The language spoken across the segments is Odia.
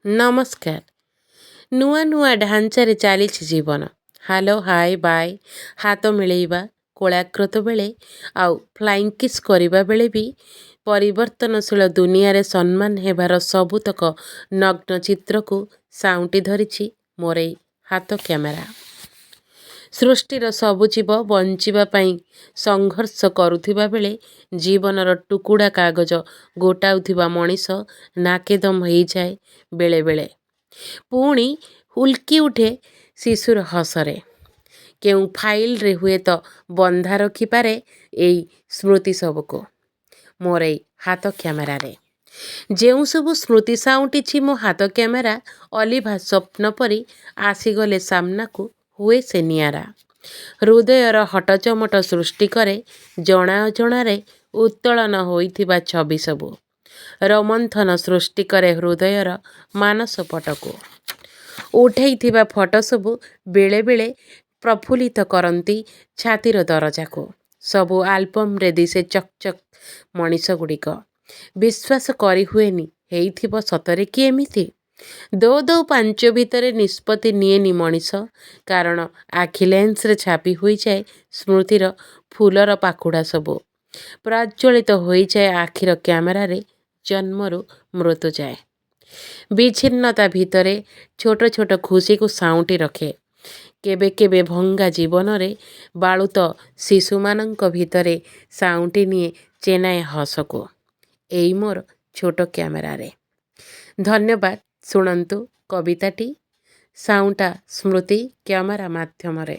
ନମସ୍କାର। ନୂଆ ନୂଆ ଢାଞ୍ଚାରେ ଚାଲିଛି ଜୀବନ। ହାଲୋ ହାଏ ବାଏ, ହାତ ମିଳେଇବା କୋଳାଗ୍ରତ ବେଳେ ଆଉ ଫ୍ଲାଇଂ କିସ୍ କରିବା ବେଳେ ବି ପରିବର୍ତ୍ତନଶୀଳ ଦୁନିଆରେ ସମ୍ମାନ ହେବାର ସବୁତକ ନଗ୍ନ ଚିତ୍ରକୁ ସାଉଁଟି ଧରିଛି ମୋର ଏଇ ହାତ କ୍ୟାମେରା। ସୃଷ୍ଟିର ସବୁ ଜୀବ ବଞ୍ଚିବା ପାଇଁ ସଂଘର୍ଷ କରୁଥିବା ବେଳେ ଜୀବନର ଟୁକୁଡ଼ା କାଗଜ ଗୋଟାଉଥିବା ମଣିଷ ନାକେଦମ ହେଇଯାଏ ବେଳେବେଳେ। ପୁଣି ଉଲ୍କି ଉଠେ ଶିଶୁର ହସରେ। କେଉଁ ଫାଇଲରେ ହୁଏତ ବନ୍ଧା ରଖିପାରେ ଏଇ ସ୍ମୃତି ସବୁକୁ ମୋର ଏଇ ହାତ କ୍ୟାମେରାରେ। ଯେଉଁ ସବୁ ସ୍ମୃତି ସାଉଁଟିଛି ମୋ ହାତ କ୍ୟାମେରା, ଅଲିଭା ସ୍ୱପ୍ନ ପରି ଆସିଗଲେ ସାମ୍ନାକୁ ହୁଏ ସେ ନିଆରା। ହୃଦୟର ହଟଚମଟ ସୃଷ୍ଟି କରେ ଜଣା ଅଜଣାରେ ଉତ୍ତୋଳନ ହୋଇଥିବା ଛବି ସବୁ। ରୋମନ୍ଥନ ସୃଷ୍ଟି କରେ ହୃଦୟର ମାନସପଟକୁ। ଉଠେଇଥିବା ଫଟୋ ସବୁ ବେଳେବେଳେ ପ୍ରଫୁଲ୍ଲିତ କରନ୍ତି ଛାତିର ଦରଜାକୁ। ସବୁ ଆଲବମ୍ରେ ଦିଶେ ଚକ୍ ଚକ୍ ମଣିଷଗୁଡ଼ିକ। ବିଶ୍ୱାସ କରିହୁଏନି ହେଇଥିବ ସତରେ କି ଏମିତି। ଦୋ ଦୋ ପାଞ୍ଚ ଭିତରେ ନିଷ୍ପତ୍ତି ନିଏନି ମଣିଷ। କାରଣ ଆଖି ଲେନ୍ସରେ ଛାପି ହୋଇଯାଏ ସ୍ମୃତିର ଫୁଲର ପାଖୁଡ଼ା ସବୁ। ପ୍ରଜ୍ୱଳିତ ହୋଇଯାଏ ଆଖିର କ୍ୟାମେରାରେ ଜନ୍ମରୁ ମୃତ୍ୟୁ ଯାଏ। ବିଚ୍ଛିନ୍ନତା ଭିତରେ ଛୋଟ ଛୋଟ ଖୁସିକୁ ସାଉଁଟି ରଖେ। କେବେ କେବେ ଭଙ୍ଗା ଜୀବନରେ ବାଳୁତ ଶିଶୁମାନଙ୍କ ଭିତରେ ସାଉଁଟି ନିଏ ଚେନାଏ ହସକୁ ଏଇ ମୋର ଛୋଟ କ୍ୟାମେରାରେ। ଧନ୍ୟବାଦ। ଶୁଣନ୍ତୁ କବିତାଟି ସାଉଁଟା ସ୍ମୃତି କ୍ୟାମେରା ମାଧ୍ୟମରେ।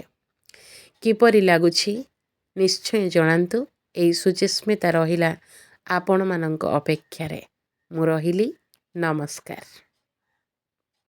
କିପରି ଲାଗୁଛି ନିଶ୍ଚୟ ଜଣାନ୍ତୁ। ଏଇ ସୁଚିସ୍ମିତା ରହିଲା ଆପଣମାନଙ୍କ ଅପେକ୍ଷାରେ। ମୁଁ ରହିଲି। ନମସ୍କାର।